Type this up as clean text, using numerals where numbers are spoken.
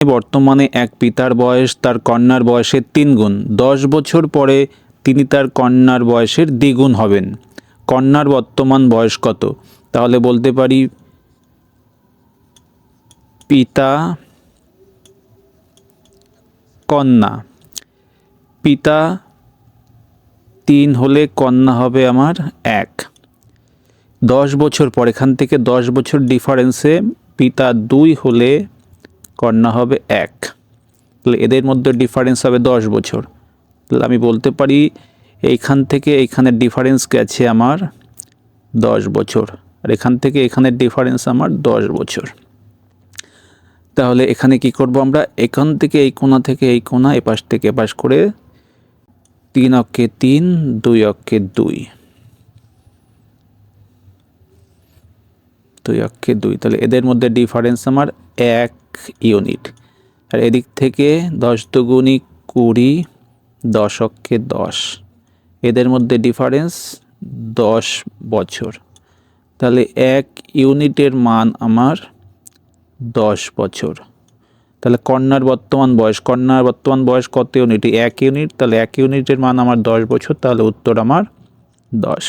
বর্তমানে এক পিতার বয়স তার কন্যার বয়সের 3 গুণ। 10 বছর পরে তিনি তার কন্যার বয়সের দ্বিগুণ হবেন। কন্যার বর্তমান বয়স কত? তাহলে বলতে পারি পিতা কন্যা। পিতা 3 হলে কন্যা হবে আমার 1। 10 বছর পর, এখান থেকে 10 বছর ডিফারেন্সে পিতা 2 হলে কন্যা হবে 1। তাহলে এদের মধ্যে ডিফারেন্স হবে 10 বছর। তাহলে আমি বলতে পারি এইখান থেকে এইখানের ডিফারেন্স গেছে আমার 10 বছর, আর এখান থেকে এখানের ডিফারেন্স আমার 10 বছর। তাহলে এখানে কি করব আমরা, এখান থেকে এই কোণা থেকে এই কোণা, এপাশ থেকে এপাশ করে 3 অক্ষে 3, 2 অক্ষে 2, 2 অক্ষে 2। তাহলে এদের মধ্যে ডিফারেন্স আমার 1 ইউনিট। আর এদিক থেকে 10 দুগুণী 20, 10 অক্ষে 10, এদের মধ্যে ডিফারেন্স 10 বছর। তাহলে 1 ইউনিটের মান আমার 10 বছর। তাহলে কন্যার বর্তমান বয়স কত ইউনিট? 1 ইউনিট। তাহলে 1 ইউনিটের মান আমার 10 বছর। তাহলে উত্তর আমার 10।